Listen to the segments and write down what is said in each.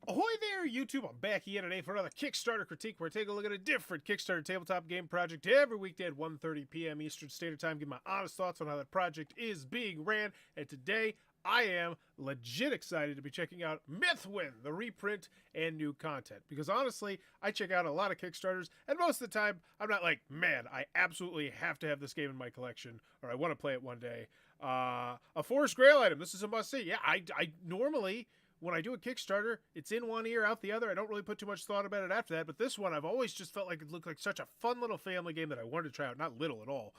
Ahoy there, YouTube! I'm back here today for another Kickstarter critique where I take a look at a different Kickstarter tabletop game project every weekday at 1:30 p.m. Eastern Standard Time. Give my honest thoughts on how that project is being ran. And today, I am legit excited to be checking out Mythwind, the reprint and new content. Because honestly, I check out a lot of Kickstarters, and most of the time, I'm not like, man, I absolutely have to have this game in my collection, or I want to play it one day. A Forest Grail item, this is a must-see. Yeah, I normally, when I do a Kickstarter, it's in one ear, out the other. I don't really put too much thought about it after that, but this one, I've always just felt like it looked like such a fun little family game that I wanted to try out. Not little at all.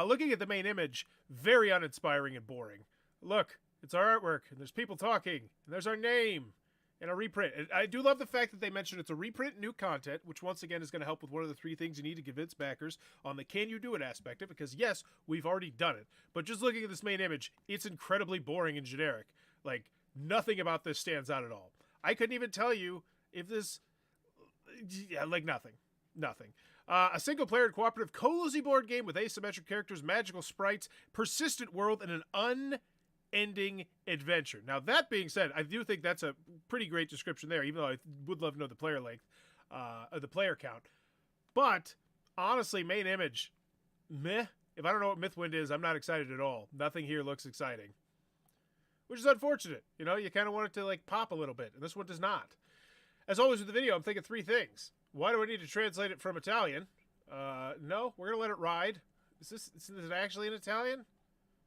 Looking at the main image, very uninspiring and boring. Look, it's our artwork, and there's people talking, and there's our name, and a reprint. And I do love the fact that they mentioned it's a reprint, new content, which once again is going to help with one of the three things you need to convince backers on the can you do it aspect of it, because yes, we've already done it. But just looking at this main image, it's incredibly boring and generic. Like, nothing about this stands out at all. I couldn't even tell you if this... Yeah, like nothing. Nothing. A single-player cooperative cozy board game with asymmetric characters, magical sprites, persistent world, and an unending adventure. Now, that being said, I do think that's a pretty great description there, even though I would love to know the player length, the player count. But, honestly, main image, meh. If I don't know what Mythwind is, I'm not excited at all. Nothing here looks exciting. Which is unfortunate. You know, you kind of want it to, like, pop a little bit, and this one does not. As always with the video, I'm thinking three things. Why do I need to translate it from Italian? No, we're going to let it ride. Is it actually in Italian?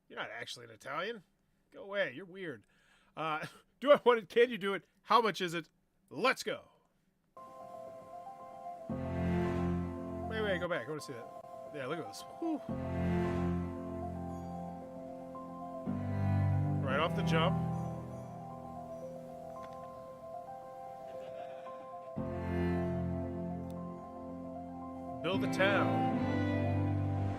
You're not actually in Italian. Go away. You're weird. Do I want it? Can you do it? How much is it? Let's go. Wait, go back. I want to see that. Yeah, look at this. Whew. Right off the jump. Build a town.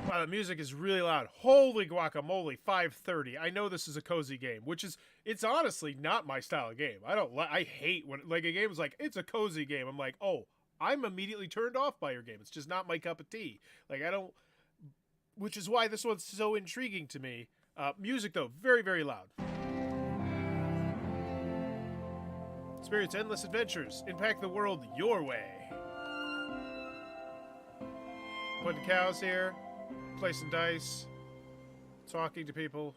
Wow, the music is really loud. Holy guacamole, 5:30. I know this is a cozy game, which is, it's honestly not my style of game. I hate when, like, a game is like, it's a cozy game. I'm like, oh, I'm immediately turned off by your game. It's just not my cup of tea. Like, I don't, which is why this one's so intriguing to me. Music, though, very, very loud. Experience endless adventures. Impact the world your way. Putting cows here. Placing dice. Talking to people.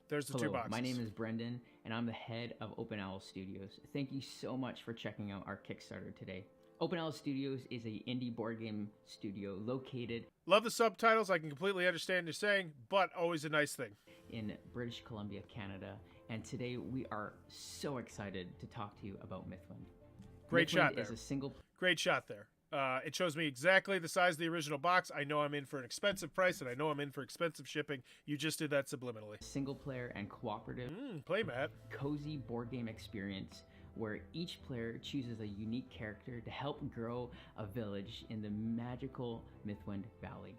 There's the two boxes. My name is Brendan, and I'm the head of Open Owl Studios. Thank you so much for checking out our Kickstarter today. Open Owl Studios is an indie board game studio located... Love the subtitles. I can completely understand you're saying, but always a nice thing. ...in British Columbia, Canada. And today we are so excited to talk to you about Mythwind. Great shot there. Is a single... Great shot there. It shows me exactly the size of the original box. I know I'm in for an expensive price, and I know I'm in for expensive shipping. You just did that subliminally. Single player and cooperative playmat. Cozy board game experience where each player chooses a unique character to help grow a village in the magical Mythwind Valley.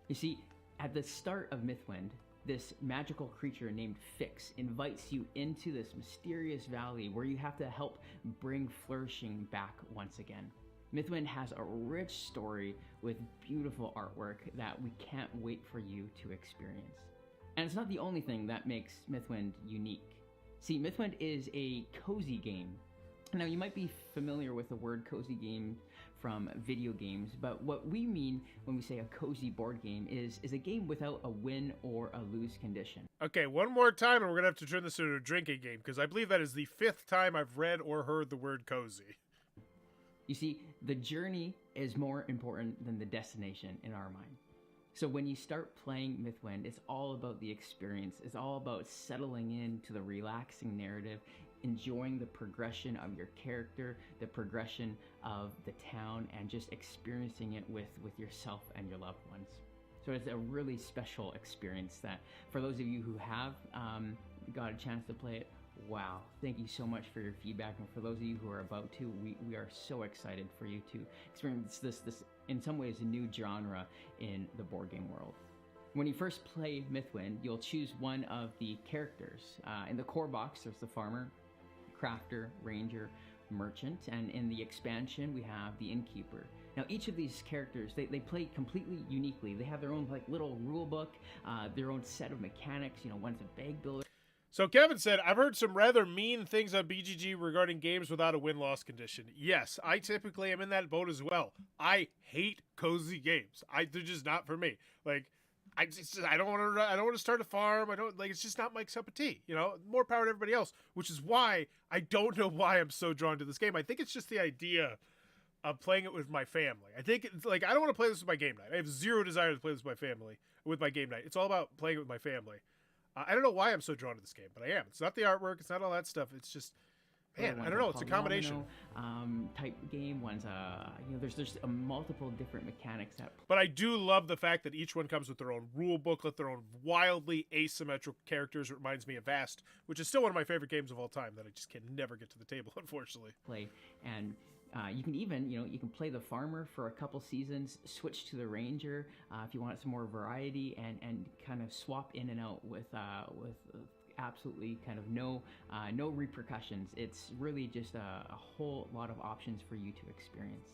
You see, at the start of Mythwind, this magical creature named Fix invites you into this mysterious valley where you have to help bring flourishing back once again. Mythwind has a rich story with beautiful artwork that we can't wait for you to experience. And it's not the only thing that makes Mythwind unique. See, Mythwind is a cozy game. Now, you might be familiar with the word cozy game from video games, but what we mean when we say a cozy board game is a game without a win or a lose condition. Okay, one more time and we're going to have to turn this into a drinking game, because I believe that is the 5th time I've read or heard the word cozy. You see, the journey is more important than the destination in our mind. So when you start playing Mythwind, it's all about the experience. It's all about settling into the relaxing narrative, enjoying the progression of your character, the progression of the town, and just experiencing it with yourself and your loved ones. So it's a really special experience that, for those of you who have got a chance to play it, wow, thank you so much for your feedback, and for those of you who are about to, we are so excited for you to experience this in some ways a new genre in the board game world. When you first play Mythwind, you'll choose one of the characters. In the core box, there's the farmer, crafter, ranger, merchant, and in the expansion we have the innkeeper. Now each of these characters, they play completely uniquely. They have their own like little rule book, their own set of mechanics. You know, one's a bag builder. So Kevin said, I've heard some rather mean things on BGG regarding games without a win-loss condition. Yes, I typically am in that boat as well. I hate cozy games. They're just not for me. Like, I don't want to start a farm. It's just not my cup of tea. You know, more power to everybody else, which is why I don't know why I'm so drawn to this game. I think it's just the idea of playing it with my family. I think it's like, I don't want to play this with my game night. I have zero desire to play this with my family, with my game night. It's all about playing it with my family. I don't know why I'm so drawn to this game, but I am. It's not the artwork. It's not all that stuff. It's just, man, I don't know. It's a combination. Type game. One's there's a multiple different mechanics that. But I do love the fact that each one comes with their own rule booklet, their own wildly asymmetrical characters. It reminds me of Vast, which is still one of my favorite games of all time that I just can never get to the table, unfortunately. Play and. You can even, you can play the farmer for a couple seasons, switch to the ranger if you want some more variety, and kind of swap in and out with absolutely kind of no repercussions. It's really just a whole lot of options for you to experience.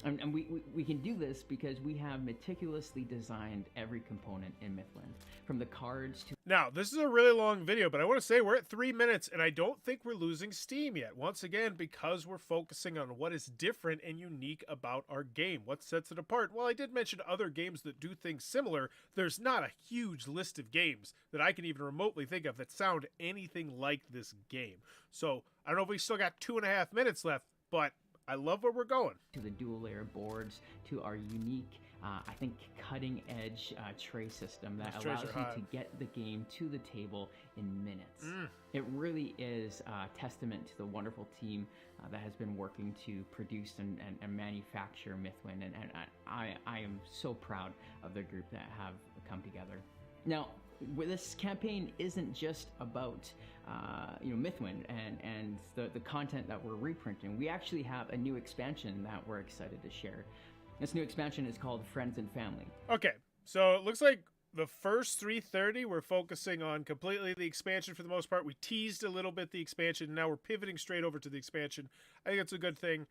And we can do this because we have meticulously designed every component in Mythwind, from the cards to... Now, this is a really long video, but I want to say we're at 3 minutes, and I don't think we're losing steam yet. Once again, because we're focusing on what is different and unique about our game. What sets it apart? Well, I did mention other games that do things similar. There's not a huge list of games that I can even remotely think of that sound anything like this game. So, I don't know if we still got 2.5 minutes left, but... I love where we're going. To the dual layer boards, to our unique, I think, cutting edge tray system that allows you to get the game to the table in minutes. It really is a testament to the wonderful team that has been working to produce and manufacture Mythwind, and I am so proud of the group that have come together. Now, this campaign isn't just about Mythwind and the content that we're reprinting. We actually have a new expansion that we're excited to share. This new expansion is called Friends and Family. Okay, so it looks like the first 330 we're focusing on completely the expansion for the most part. We teased a little bit the expansion, and now we're pivoting straight over to the expansion. I think it's a good thing.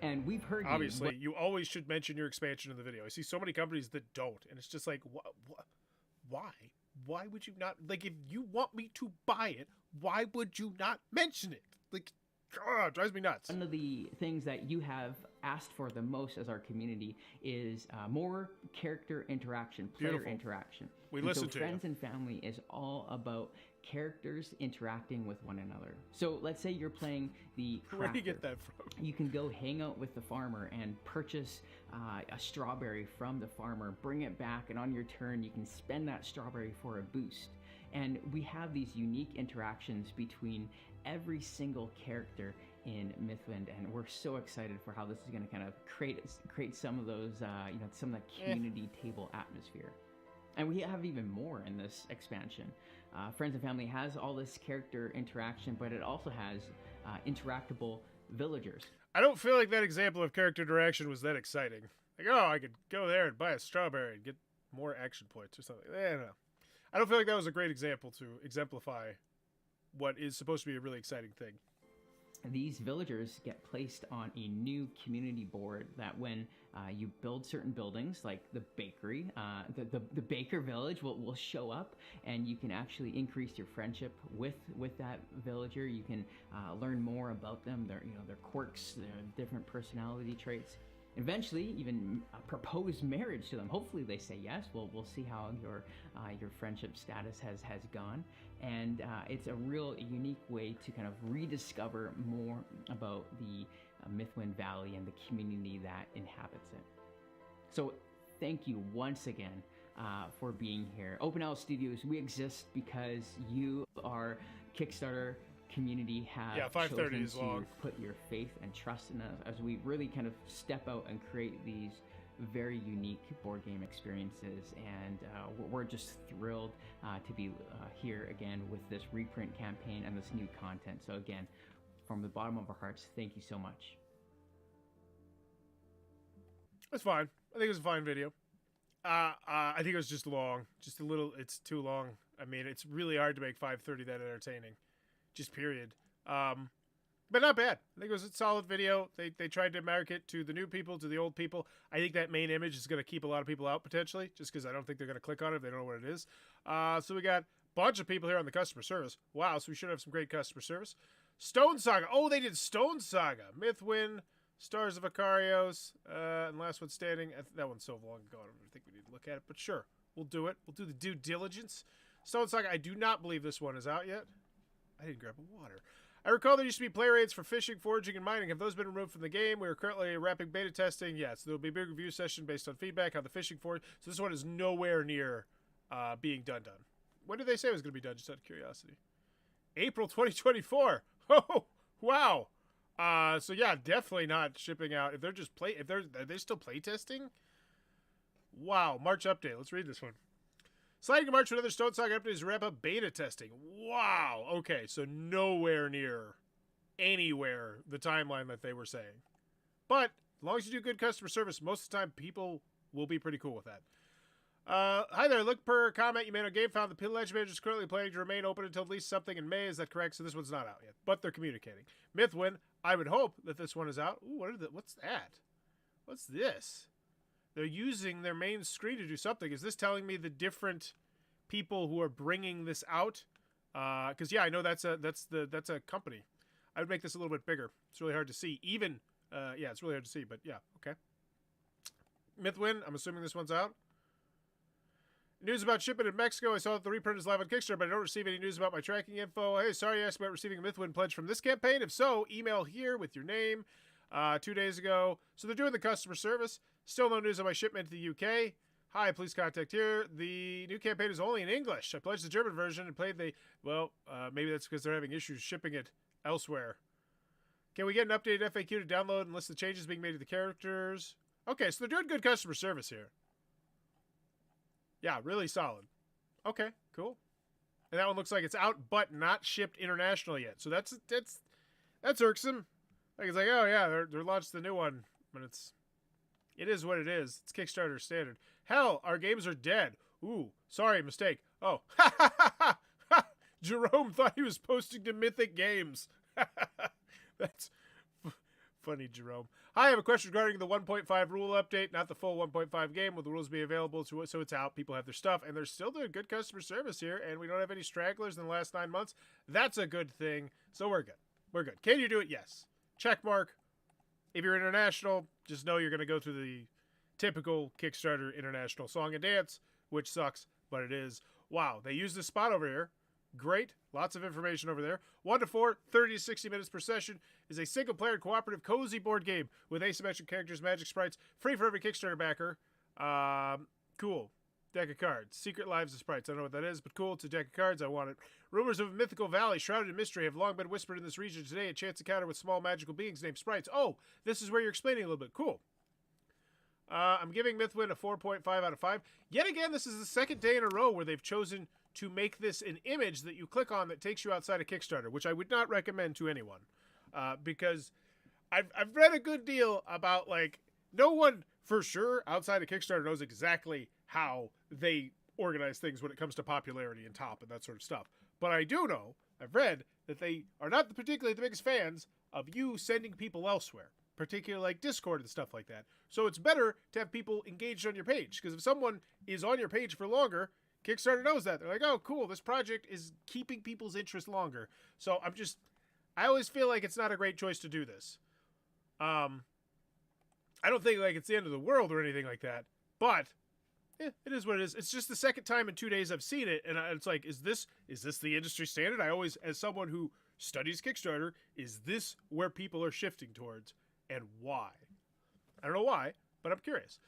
And we've heard obviously you always should mention your expansion in the video. I see so many companies that don't, and it's just like, why? Why would you not? Like, if you want me to buy it, why would you not mention it? Like, God, it drives me nuts. One of the things that you have asked for the most as our community is more character interaction, player interaction. We listen to Friends and Family is all about characters interacting with one another. So let's say you're playing the crafter. Where do you get that from? You can go hang out with the farmer and purchase a strawberry from the farmer, bring it back, and on your turn you can spend that strawberry for a boost. And we have these unique interactions between every single character in Mythwind, and we're so excited for how this is going to kind of create some of those, some of the community table atmosphere. And we have even more in this expansion. Friends and Family has all this character interaction, but it also has interactable villagers. I don't feel like that example of character interaction was that exciting. Like, oh, I could go there and buy a strawberry and get more action points or something. No. I don't feel like that was a great example to exemplify what is supposed to be a really exciting thing. These villagers get placed on a new community board that when you build certain buildings, like the bakery, the baker village will show up, and you can actually increase your friendship with that villager. You can learn more about them, their quirks, their different personality traits. Eventually, even propose marriage to them. Hopefully, they say yes. We'll see how your friendship status has gone, and it's a real unique way to kind of rediscover more about the Mythwind Valley and the community that inhabits it. So, thank you once again for being here. Open Owl Studios, we exist because you, our Kickstarter community, have chosen to put your faith and trust in us as we really kind of step out and create these very unique board game experiences, and we're just thrilled to be here again with this reprint campaign and this new content. So again, from the bottom of our hearts, thank you so much. It's fine. I think it was a fine video. I think it was just long, just a little. It's too long. I mean, it's really hard to make 5:30 that entertaining. Just period. But not bad. I think it was a solid video. They tried to market to the new people, to the old people. I think that main image is going to keep a lot of people out potentially, just because I don't think they're going to click on it if they don't know what it is. So we got bunch of people here on the customer service. Wow, so we should have some great customer service. Stone Saga. Oh, they did Stone Saga. Mythwind, Stars of Ikarios, and Last One Standing. That one's so long ago, I don't think we need to look at it, but sure, we'll do it. We'll do the due diligence. Stone Saga, I do not believe this one is out yet. I didn't grab a water. I recall there used to be play rates for fishing, foraging, and mining. Have those been removed from the game? We are currently wrapping beta testing. Yes, there will be a big review session based on feedback on the fishing forage. So this one is nowhere near being done. When did they say it was going to be done? Just out of curiosity. April 2024. Oh, wow. So yeah, definitely not shipping out. If they're just are they still play testing? Wow, March update. Let's read this one. Sliding to March for another Stone Saga update is wrap up beta testing. Wow. Okay, so nowhere near anywhere the timeline that they were saying. But as long as you do good customer service, most of the time people will be pretty cool with that. Hi there. Look per comment you made on Game Found. The Pillage Manager is currently planning to remain open until at least something in May. Is that correct? So this one's not out yet, but they're communicating. Mythwind, I would hope that this one is out. Ooh, what's that? What's this? They're using their main screen to do something. Is this telling me the different people who are bringing this out? Because yeah, I know that's a company. I would make this a little bit bigger. It's really hard to see. Even yeah, it's really hard to see. But yeah, okay. Mythwind, I'm assuming this one's out. News about shipment in Mexico. I saw that the reprint is live on Kickstarter, but I don't receive any news about my tracking info. Hey, sorry I asked about receiving a Mythwind pledge from this campaign. If so, email here with your name. 2 days ago. So they're doing the customer service. Still no news on my shipment to the UK. Hi, please contact here. The new campaign is only in English. I pledged the German version and played the... Well, maybe that's because they're having issues shipping it elsewhere. Can we get an updated FAQ to download and list the changes being made to the characters? Okay, so they're doing good customer service here. Yeah, really solid. Okay, cool. And that one looks like it's out, but not shipped internationally yet. So that's irksome. Like, it's like, oh yeah, they're launched the new one, but it is what it is. It's Kickstarter standard. Hell, our games are dead. Ooh, sorry, mistake. Oh, Jerome thought he was posting to Mythic Games. That's funny, Jerome. Hi, I have a question regarding the 1.5 rule update, not the full 1.5 game. Will the rules be available so it's out? People have their stuff, and they're still doing good customer service here, and we don't have any stragglers in the last 9 months. That's a good thing. So we're good. We're good. Can you do it? Yes. Check mark. If you're international, just know you're going to go through the typical Kickstarter international song and dance, which sucks, but it is. Wow, they use this spot over here. Great. Lots of information over there. 1 to 4, 30 to 60 minutes per session is a single-player cooperative cozy board game with asymmetric characters, magic sprites, free for every Kickstarter backer. Cool. Deck of cards. Secret Lives of Sprites. I don't know what that is, but cool. It's a deck of cards. I want it. Rumors of a mythical valley shrouded in mystery have long been whispered in this region. Today, a chance encounter with small magical beings named sprites. Oh, this is where you're explaining a little bit. Cool. I'm giving Mythwind a 4.5 out of 5. Yet again, this is the second day in a row where they've chosen to make this an image that you click on that takes you outside of Kickstarter, which I would not recommend to anyone. Because I've read a good deal about, like, no one for sure outside of Kickstarter knows exactly how they organize things when it comes to popularity and top and that sort of stuff. But I do know, I've read, that they are not particularly the biggest fans of you sending people elsewhere, particularly like Discord and stuff like that. So it's better to have people engaged on your page, because if someone is on your page for longer, Kickstarter knows that. They're like, oh, cool, this project is keeping people's interest longer. So I always feel like it's not a great choice to do this. I don't think like it's the end of the world or anything like that, but it is what it is. It's just the second time in 2 days I've seen it, and it's like, is this the industry standard? I always, as someone who studies Kickstarter, is this where people are shifting towards, and why? I don't know why, but I'm curious.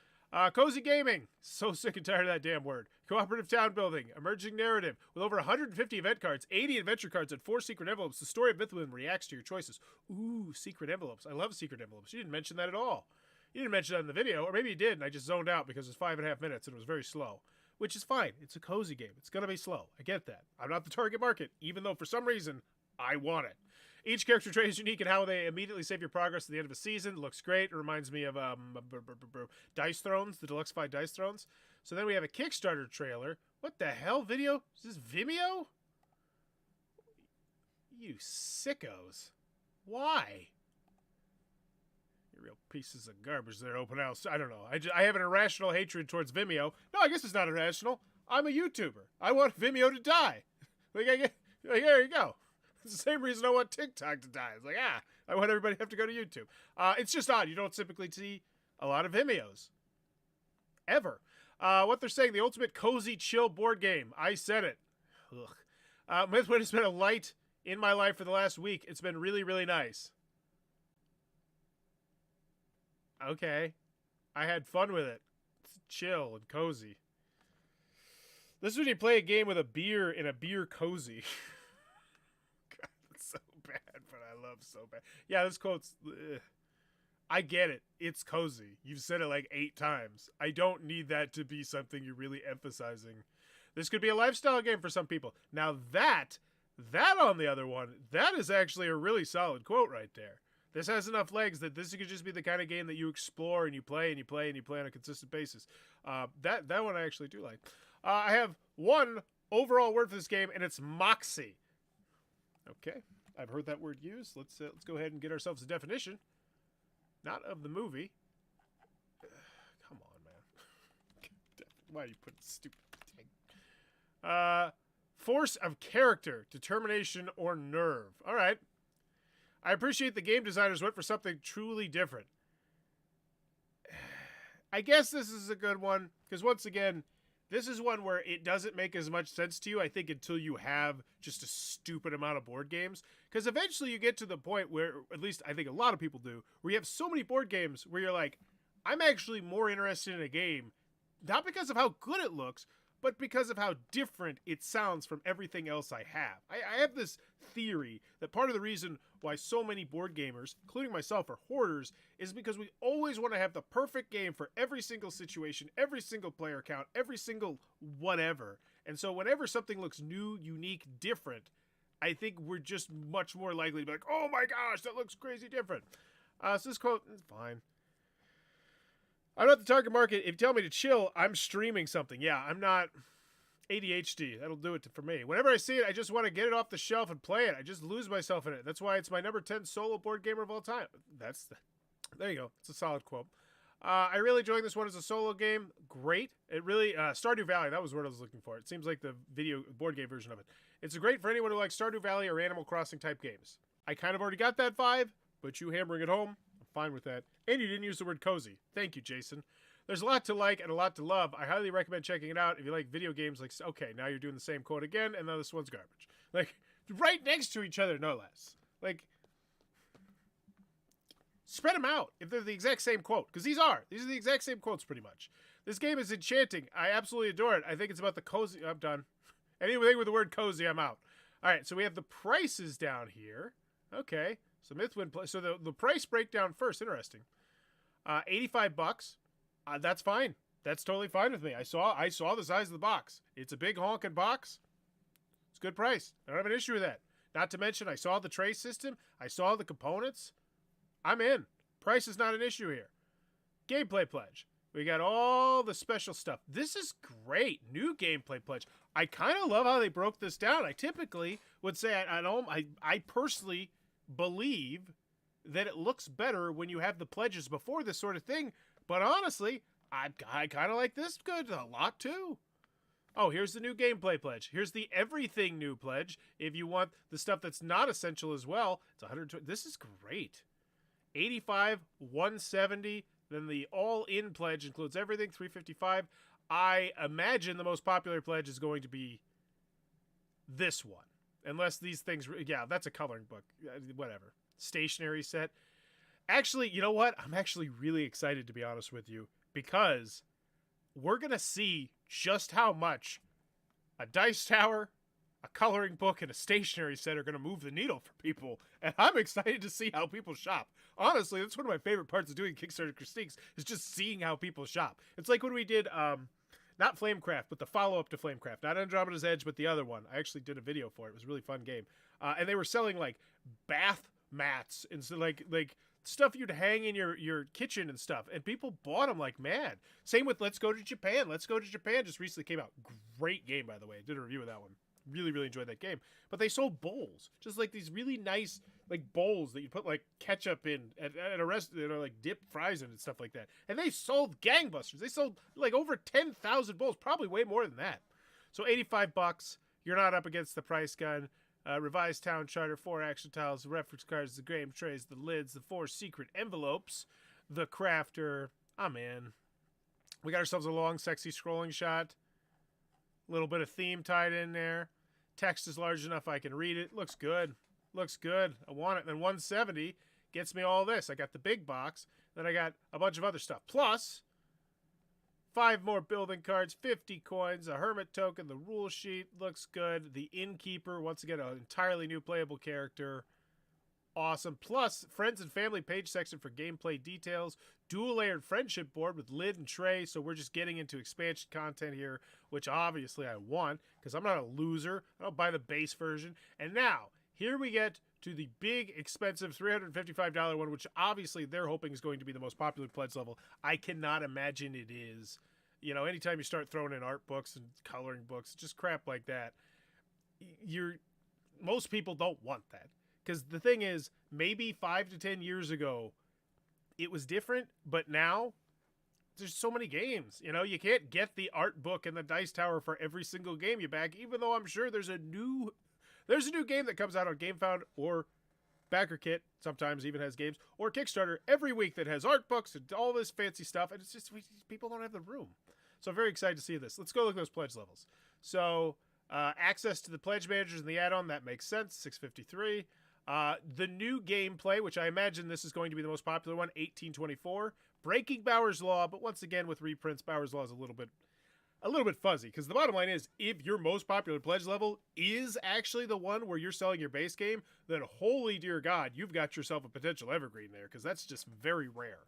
Cozy gaming. So sick and tired of that damn word. Cooperative town building. Emerging narrative. With over 150 event cards, 80 adventure cards, and 4 secret envelopes, the story of Mythwind reacts to your choices. Ooh, secret envelopes. I love secret envelopes. You didn't mention that at all. You didn't mention that in the video, or maybe you did, and I just zoned out because it's 5.5 minutes and it was very slow. Which is fine. It's a cozy game. It's going to be slow. I get that. I'm not the target market, even though for some reason, I want it. Each character trait is unique in how they immediately save your progress at the end of a season. It looks great. It reminds me of Dice Thrones, the Deluxified Dice Thrones. So then we have a Kickstarter trailer. What the hell? Video? Is this Vimeo? You sickos. Why? You're real pieces of garbage there, open house. I don't know. I have an irrational hatred towards Vimeo. No, I guess it's not irrational. I'm a YouTuber. I want Vimeo to die. Like, there you go. It's the same reason I want TikTok to die. It's like, I want everybody to have to go to YouTube. It's just odd. You don't typically see a lot of Vimeos. Ever. What they're saying, the ultimate cozy chill board game. I said it. Ugh. Mythwind has been a light in my life for the last week. It's been really, really nice. Okay. I had fun with it. It's chill and cozy. This is when you play a game with a beer in a beer cozy. God, that's so bad, but I love so bad. Yeah, this quote's... I get it. It's cozy. You've said it like 8 times. I don't need that to be something you're really emphasizing. This could be a lifestyle game for some people. Now that on the other one, that is actually a really solid quote right there. This has enough legs that this could just be the kind of game that you explore and you play and you play and you play on a consistent basis. That one I actually do like. I have one overall word for this game, and it's moxie. Okay, I've heard that word used. Let's go ahead and get ourselves a definition. Not of the movie. Come on, man. Why are you putting stupid thing? Force of character, determination, or nerve. All right. I appreciate the game designers went for something truly different. I guess this is a good one, because once again, this is one where it doesn't make as much sense to you, I think, until you have just a stupid amount of board games. Because eventually you get to the point where, at least I think a lot of people do, where you have so many board games where you're like, I'm actually more interested in a game, not because of how good it looks, but because of how different it sounds from everything else I have. I have this theory that part of the reason why so many board gamers, including myself, are hoarders, is because we always want to have the perfect game for every single situation, every single player count, every single whatever. And so whenever something looks new, unique, different, I think we're just much more likely to be like, oh my gosh, that looks crazy different. So this quote is fine. I'm not the target market. If you tell me to chill, I'm streaming something. Yeah, I'm not ADHD. That'll do it for me. Whenever I see it, I just want to get it off the shelf and play it. I just lose myself in it. That's why it's my number 10 solo board gamer of all time. There you go. It's a solid quote. I really enjoyed this one as a solo game. Great. It really, Stardew Valley, that was what I was looking for. It seems like the board game version of it. It's great for anyone who likes Stardew Valley or Animal Crossing type games. I kind of already got that vibe, but you hammering it home, I'm fine with that. And you didn't use the word cozy. Thank you, Jason. There's a lot to like and a lot to love. I highly recommend checking it out if you like video games. Like, okay, now you're doing the same quote again, and now this one's garbage. Like, right next to each other, no less. Like, spread them out if they're the exact same quote. Because these are the exact same quotes, pretty much. This game is enchanting. I absolutely adore it. I think it's about the cozy. I'm done. Anything with the word cozy, I'm out. All right, so we have the prices down here. Okay, so Mythwind. So the price breakdown first. Interesting. $85. That's fine. That's totally fine with me. I saw the size of the box. It's a big honking box. It's a good price. I don't have an issue with that. Not to mention, I saw the tray system. I saw the components. I'm in. Price is not an issue here. Gameplay pledge. We got all the special stuff. This is great. New gameplay pledge. I kind of love how they broke this down. I typically would say I personally believe that it looks better when you have the pledges before this sort of thing. But honestly, I kind of like this good a lot too. Oh, here's the new gameplay pledge. Here's the everything new pledge. If you want the stuff that's not essential as well, it's 120. This is great. 85, 170. Then the all-in pledge includes everything, 355. I imagine the most popular pledge is going to be this one. Unless these things, yeah, that's a coloring book. Whatever. Stationery set. Actually, you know what? I'm actually really excited, to be honest with you, because we're going to see just how much a dice tower, a coloring book, and a stationery set are going to move the needle for people. And I'm excited to see how people shop. Honestly, that's one of my favorite parts of doing Kickstarter critiques, is just seeing how people shop. It's like when we did, not Flamecraft, but the follow-up to Flamecraft. Not Andromeda's Edge, but the other one. I actually did a video for it. It was a really fun game. And they were selling, like, bath mats and so, like stuff you'd hang in your kitchen and stuff. And people bought them like mad. Same with Let's Go to Japan. Let's Go to Japan just recently came out. Great game, by the way. I did a review of that one. Really, really enjoyed that game. But they sold bowls. Just like these really nice like bowls that you put like ketchup in at a restaurant, like dip fries in and stuff like that. And they sold gangbusters. They sold like over 10,000 bowls, probably way more than that. So $85. you're not up against the price gun. Revised town charter, 4 action tiles, the reference cards, the game trays, the lids, the 4 secret envelopes, the crafter. I'm in. We got ourselves a long, sexy scrolling shot. A little bit of theme tied in there. Text is large enough I can read it. Looks good. Looks good. I want it. And then 170 gets me all this. I got the big box. Then I got a bunch of other stuff. Plus, 5 more building cards, 50 coins, a hermit token, the rule sheet. Looks good. The innkeeper, once again, an entirely new playable character. Awesome. Plus, friends and family page section for gameplay details. Dual layered friendship board with lid and tray. So we're just getting into expansion content here, which obviously I want because I'm not a loser. I don't buy the base version. And now, here we get to the big, expensive $355 one, which obviously they're hoping is going to be the most popular pledge level. I cannot imagine it is. You know, anytime you start throwing in art books and coloring books, just crap like that, most people don't want that. Because the thing is, maybe 5 to 10 years ago, it was different, but now there's so many games. You know, you can't get the art book and the dice tower for every single game you back, even though I'm sure there's a new game that comes out on GameFound or BackerKit, sometimes even has games, or Kickstarter every week that has art books and all this fancy stuff, and it's just, people don't have the room. So I'm very excited to see this. Let's go look at those pledge levels. So, access to the pledge managers and the add-on, that makes sense, 653. The new gameplay, which I imagine this is going to be the most popular one, 1824. Breaking Bauer's Law, but once again with reprints, Bauer's Law is a little bit fuzzy, because the bottom line is, if your most popular pledge level is actually the one where you're selling your base game, then holy dear God, you've got yourself a potential evergreen there, because that's just very rare.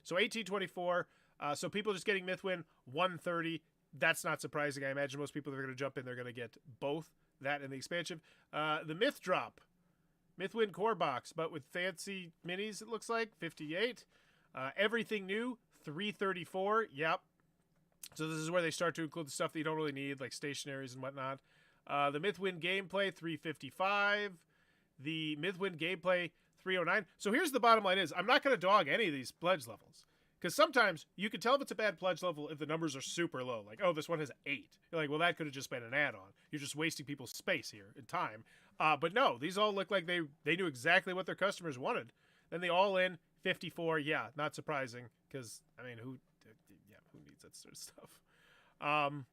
So 1824, so people just getting Mythwind 130, that's not surprising. I imagine most people that are going to jump in, they're going to get both that and the expansion. The Myth Drop, Mythwind Core Box, but with fancy minis, it looks like, 58. Everything New, 334, yep. So this is where they start to include the stuff that you don't really need, like stationaries and whatnot. The Mythwind Gameplay, 355. The Mythwind Gameplay, 309. So here's the bottom line is, I'm not going to dog any of these pledge levels. Because sometimes you can tell if it's a bad pledge level if the numbers are super low. Like, oh, this one has 8. You're like, well, that could have just been an add-on. You're just wasting people's space here and time. But no, these all look like they knew exactly what their customers wanted. Then the all-in, 54. Yeah, not surprising. Because, I mean, who needs that sort of stuff?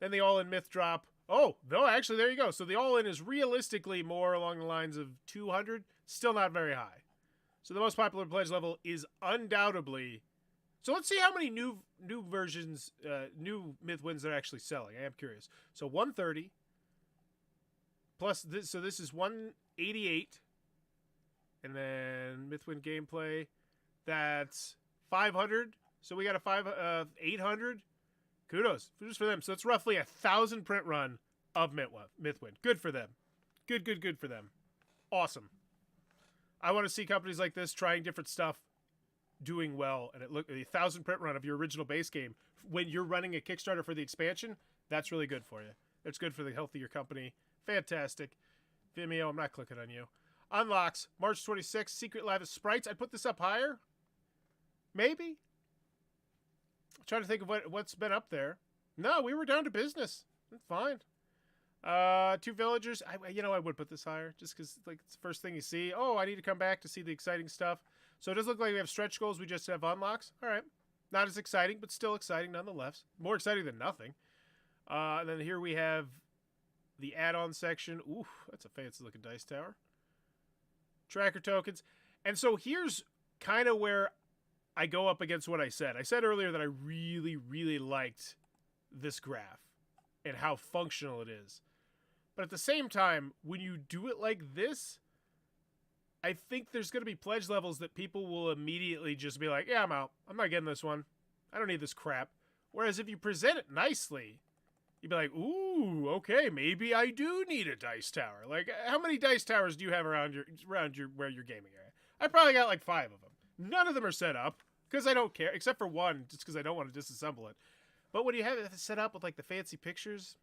Then the all-in Myth Drop. Oh, no, actually, there you go. So the all-in is realistically more along the lines of 200. Still not very high. So the most popular pledge level is undoubtedly... So let's see how many new versions, new Mythwinds they're actually selling. I am curious. So 130. Plus, this is 188. And then Mythwind Gameplay, that's 500. So we got a 800. Kudos. Kudos for them. So it's roughly 1,000 print run of Mythwind. Good for them. Good for them. Awesome. I want to see companies like this trying different stuff, doing well, and 1,000 print run of your original base game when you're running a Kickstarter for the expansion. That's really good for you. It's good for the health of your company. Fantastic. Vimeo, I'm not clicking on you. Unlocks March 26th. Secret Lavish Sprites. I'd put this up higher. Maybe. I'm trying to think of what's been up there. No, we were down to business. That's fine. 2 villagers. I would put this higher just because it's the first thing you see. Oh, I need to come back to see the exciting stuff. So it does look like we have stretch goals. We just have unlocks. All right. Not as exciting, but still exciting nonetheless. More exciting than nothing. And then here we have the add-on section. Ooh, that's a fancy looking dice tower. Tracker tokens. And so here's kind of where I go up against what I said. I said earlier that I really, really liked this graph and how functional it is. But at the same time, when you do it like this, I think there's going to be pledge levels that people will immediately just be like, yeah, I'm out. I'm not getting this one. I don't need this crap. Whereas if you present it nicely, you'd be like, ooh, okay, maybe I do need a dice tower. Like, how many dice towers do you have around where you're gaming area? I probably got like 5 of them. None of them are set up because I don't care, except for one, just because I don't want to disassemble it. But when you have it set up with like the fancy pictures,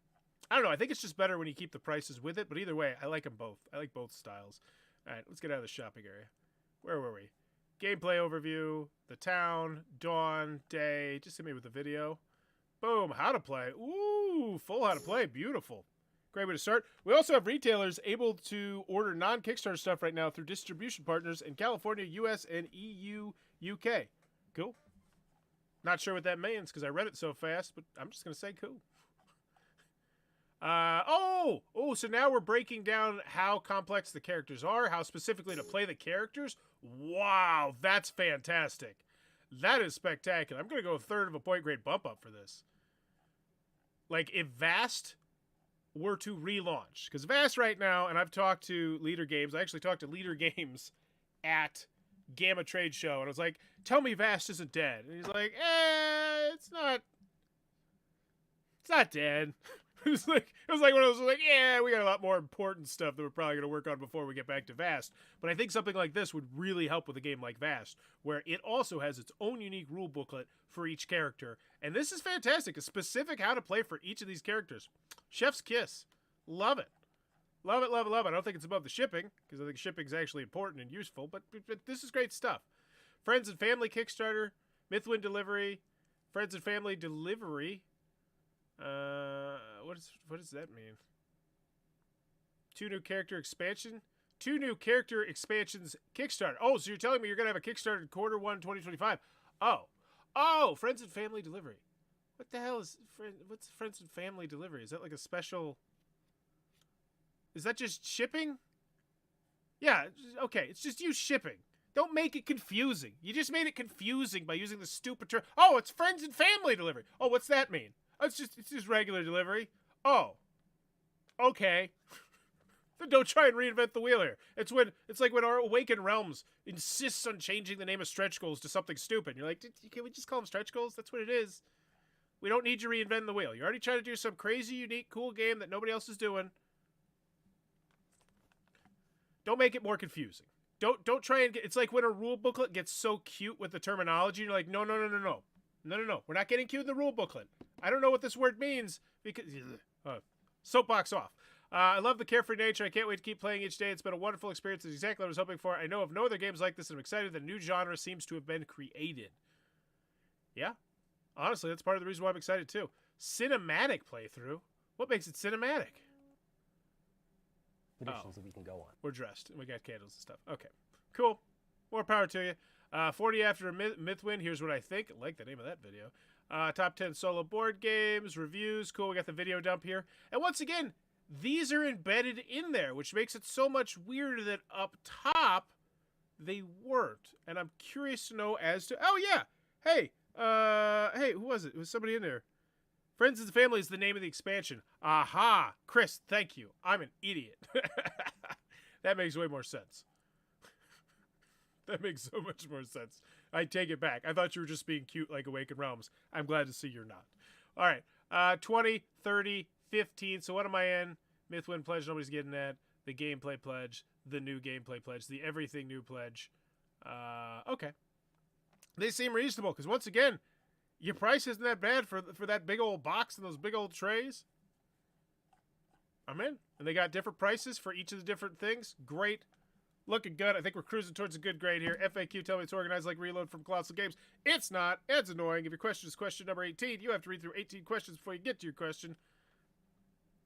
I don't know. I think it's just better when you keep the prices with it. But either way, I like them both. I like both styles. All right, let's get out of the shopping area. Where were we? Gameplay overview, the town, dawn, day. Just hit me with the video. Boom, how to play. Ooh, Ooh, full how to play. Beautiful. Great way to start. We also have retailers able to order non-Kickstarter stuff right now through distribution partners in California, US, and EU, UK. Cool. Not sure what that means because I read it so fast, but I'm just going to say cool. So now we're breaking down how complex the characters are, how specifically to play the characters. Wow, that's fantastic. That is spectacular. I'm going to go a third of a point grade bump up for this. Like, if Vast were to relaunch, because Vast right now, and I've talked to Leader Games, I actually talked to Leader Games at Gamma Trade Show, and I was like, tell me Vast isn't dead. And he's like, it's not dead. It was like one of those, like, yeah, we got a lot more important stuff that we're probably going to work on before we get back to Vast. But I think something like this would really help with a game like Vast, where it also has its own unique rule booklet for each character. And this is fantastic. A specific how to play for each of these characters. Chef's kiss. Love it. Love it, love it, love it. I don't think it's above the shipping, because I think shipping is actually important and useful, but this is great stuff. Friends and Family Kickstarter, Mythwind Delivery, Friends and Family Delivery. What does that mean? 2 new character expansions Kickstarter. Oh, so you're telling me you're going to have a Kickstarter in quarter 1, 2025. Oh, Friends and Family Delivery. What the hell is, what's Friends and Family Delivery? Is that like a special, is that just shipping? Yeah, okay, it's just you shipping. Don't make it confusing. You just made it confusing by using the stupid term. Oh, it's Friends and Family Delivery. Oh, what's that mean? Oh, it's just regular delivery. Oh, okay. Then don't try and reinvent the wheel here. It's like when our Awakened Realms insists on changing the name of stretch goals to something stupid. You're like, can we just call them stretch goals? That's what it is. We don't need you reinventing the wheel. You're already trying to do some crazy, unique, cool game that nobody else is doing. Don't make it more confusing. Don't try and get. It's like when a rule booklet gets so cute with the terminology. You're like, no. We're not getting cute in the rule booklet. I don't know what this word means because soapbox off. I love the carefree nature. I can't wait to keep playing each day. It's been a wonderful experience. It's exactly what I was hoping for. I know of no other games like this, and I'm excited that a new genre seems to have been created. Yeah, honestly, that's part of the reason why I'm excited too. Cinematic playthrough. What makes it cinematic? Additions that we can go on. We're dressed. We got candles and stuff. Okay, cool. More power to you. 40 after a Mythwind. Here's what I think. I like the name of that video. Top 10 solo board games, reviews. Cool, we got the video dump here. And once again, these are embedded in there, which makes it so much weirder that up top, they weren't. And I'm curious to know as to... Oh, yeah. Hey, who was it? It was somebody in there. Friends and Family is the name of the expansion. Aha. Chris, thank you. I'm an idiot. That makes way more sense. That makes so much more sense. I take it back. I thought you were just being cute like Awakened Realms. I'm glad to see you're not. All right. 20, 30, 15. So what am I in? Mythwind Pledge, nobody's getting that. The Gameplay Pledge. The new Gameplay Pledge. The Everything New Pledge. Okay. They seem reasonable because once again, your price isn't that bad for that big old box and those big old trays. I'm in. And they got different prices for each of the different things. Great. Looking good. I think we're cruising towards a good grade here. FAQ, tell me it's organized like Reload from Colossal Games. It's not. It's annoying. If your question is question number 18, you have to read through 18 questions before you get to your question.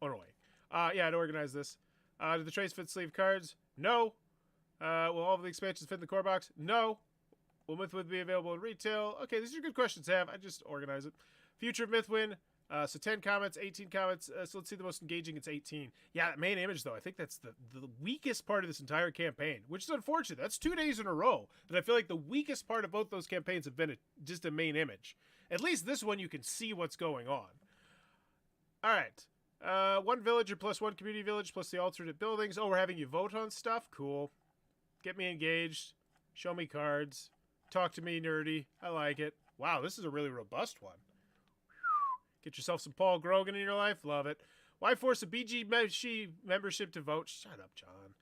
Annoying. Yeah, I'd organize this. Do the trays fit sleeve cards? No. Will all of the expansions fit in the core box? No. Will Mythwind be available in retail? Okay, these are good questions to have. I just organize it. Future of Mythwind. So 10 comments, 18 comments. So let's see the most engaging. It's 18. Yeah, that main image, though, I think that's the weakest part of this entire campaign, which is unfortunate. That's 2 days in a row that I feel like the weakest part of both those campaigns have been just a main image. At least this one, you can see what's going on. All right. 1 villager plus 1 community village plus the alternate buildings. Oh, we're having you vote on stuff? Cool. Get me engaged. Show me cards. Talk to me, nerdy. I like it. Wow, this is a really robust one. Get yourself some Paul Grogan in your life. Love it. Why force a BG membership to vote? Shut up, John.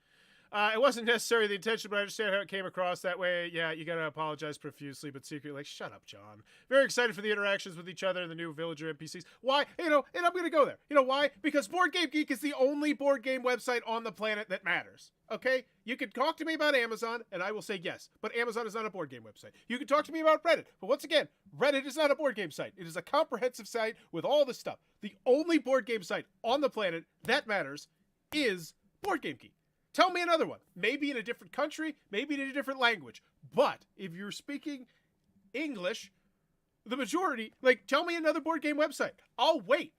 It wasn't necessarily the intention, but I understand how it came across that way. Yeah, you gotta apologize profusely, but secretly, like, shut up, John. Very excited for the interactions with each other and the new villager NPCs. Why? You know, and I'm gonna go there. You know why? Because Board Game Geek is the only board game website on the planet that matters. Okay? You can talk to me about Amazon, and I will say yes, but Amazon is not a board game website. You can talk to me about Reddit, but once again, Reddit is not a board game site. It is a comprehensive site with all this stuff. The only board game site on the planet that matters is Board Game Geek. Tell me another one. Maybe in a different country, maybe in a different language. But if you're speaking English, the majority, like, tell me another board game website. I'll wait.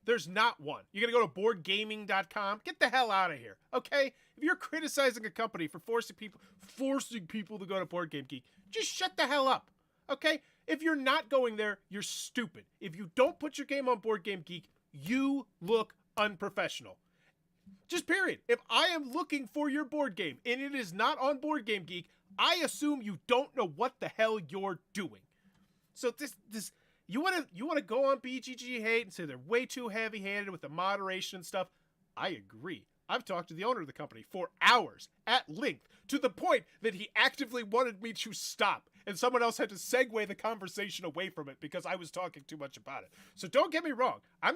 There's not one. You're going to go to boardgaming.com? Get the hell out of here, okay? If you're criticizing a company for forcing people to go to Board Game Geek, just shut the hell up, okay? If you're not going there, you're stupid. If you don't put your game on Board Game Geek, you look unprofessional. Just period. If I am looking for your board game and it is not on Board Game Geek, I assume you don't know what the hell you're doing. So this you want to go on BGG Hate and say they're way too heavy-handed with the moderation and stuff. I agree. I've talked to the owner of the company for hours at length to the point that he actively wanted me to stop, and someone else had to segue the conversation away from it because I was talking too much about it. So don't get me wrong. I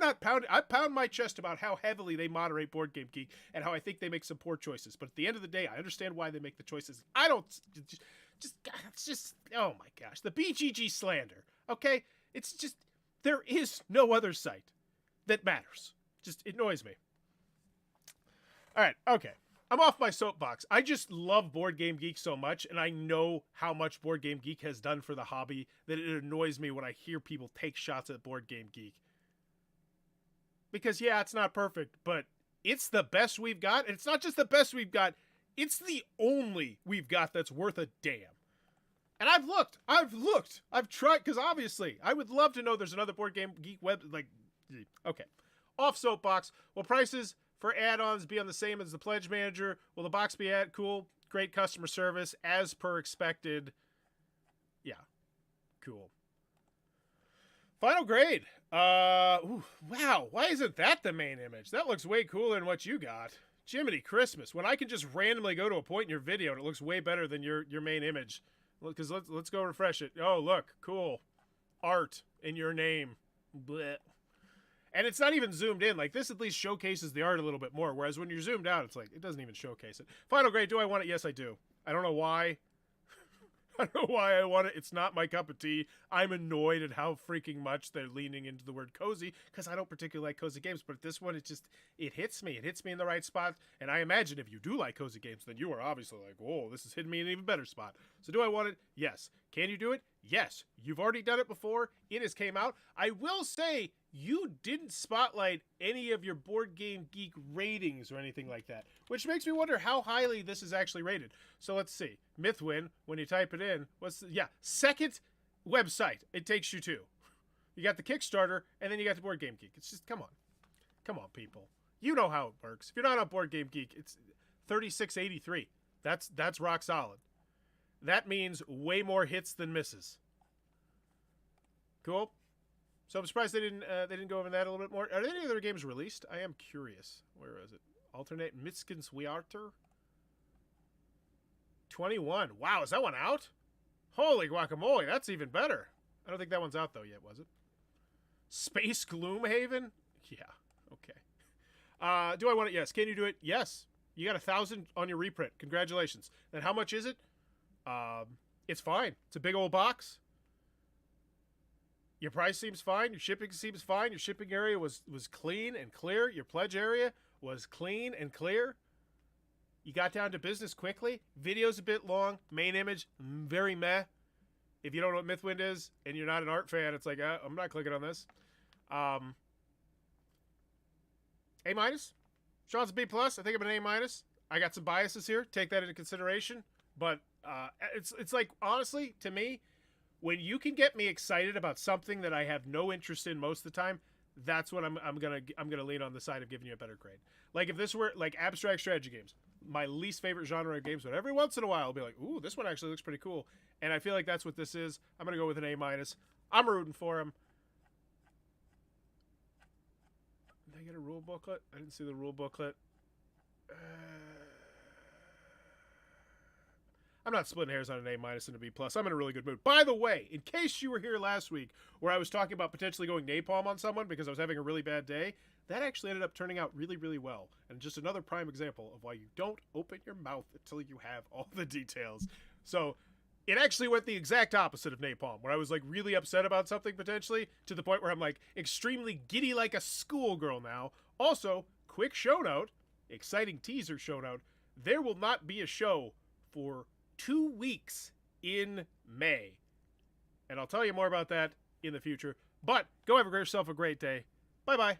pound my chest about how heavily they moderate Board Game Geek and how I think they make some poor choices. But at the end of the day, I understand why they make the choices. I don't it's just oh my gosh, the BGG slander. Okay? It's just there is no other site that matters. Just it annoys me. All right, okay. I'm off my soapbox. I just love Board Game Geek so much, and I know how much Board Game Geek has done for the hobby that it annoys me when I hear people take shots at Board Game Geek. Because, yeah, it's not perfect, but it's the best we've got, and it's not just the best we've got, it's the only we've got that's worth a damn. And I've looked, I've tried, because obviously, I would love to know there's another Board Game Geek web, like, okay. Off soapbox, will prices for add-ons be on the same as the Pledge Manager? Will the box be cool? Great customer service, as per expected. Yeah, cool. Final grade. Ooh, wow, why isn't that the main image? That looks way cooler than what you got. Jiminy Christmas, when I can just randomly go to a point in your video and it looks way better than your main image. Because let's go refresh it. Oh, look, cool. Art in your name. Blech. And it's not even zoomed in. Like, this at least showcases the art a little bit more. Whereas when you're zoomed out, it's like, it doesn't even showcase it. Final grade, do I want it? Yes, I do. I don't know why. I don't know why I want it. It's not my cup of tea. I'm annoyed at how freaking much they're leaning into the word cozy, because I don't particularly like cozy games. But this one, it hits me. It hits me in the right spot. And I imagine if you do like cozy games, then you are obviously like, whoa, this is hitting me in an even better spot. So do I want it? Yes. Can you do it? Yes. You've already done it before. It has came out. I will say, you didn't spotlight any of your Board Game Geek ratings or anything like that, which makes me wonder how highly this is actually rated. So let's see. Mythwind, when you type it in, second website it takes you to. You got the Kickstarter, and then you got the Board Game Geek. It's just, come on, people. You know how it works. If you're not on Board Game Geek, it's 3683. That's rock solid. That means way more hits than misses. Cool. So I'm surprised they didn't go over that a little bit more. Are there any other games released? I am curious. Where is it? Alternate Mitskins Wearter? 21. Wow, is that one out? Holy guacamole, that's even better. I don't think that one's out though yet, was it? Space Gloomhaven? Yeah, okay. Do I want it? Yes. Can you do it? Yes. You got 1,000 on your reprint. Congratulations. Then how much is it? It's fine. It's a big old box. Your price seems fine. Your shipping seems fine. Your shipping area was clean and clear. Your pledge area was clean and clear. You got down to business quickly. Video's a bit long. Main image, very meh. If you don't know what Mythwind is and you're not an art fan, it's like, I'm not clicking on this. A-. Sean's a B+. I think I'm an A-. I got some biases here. Take that into consideration. But it's like, honestly, to me, when you can get me excited about something that I have no interest in most of the time, that's what I'm gonna lean on the side of giving you a better grade. Like if this were like abstract strategy games, my least favorite genre of games, but every once in a while I'll be like, ooh, this one actually looks pretty cool. And I feel like that's what this is. I'm gonna go with an A-. I'm rooting for him. Did I get a rule booklet? I didn't see the rule booklet. I'm not splitting hairs on an A- and a B+. I'm in a really good mood. By the way, in case you were here last week where I was talking about potentially going napalm on someone because I was having a really bad day, that actually ended up turning out really, really well. And just another prime example of why you don't open your mouth until you have all the details. So it actually went the exact opposite of napalm, where I was like really upset about something potentially to the point where I'm like extremely giddy like a schoolgirl now. Also, quick show note, exciting teaser show note, there will not be a show for 2 weeks in May. And I'll tell you more about that in the future. But go have yourself a great day. Bye-bye.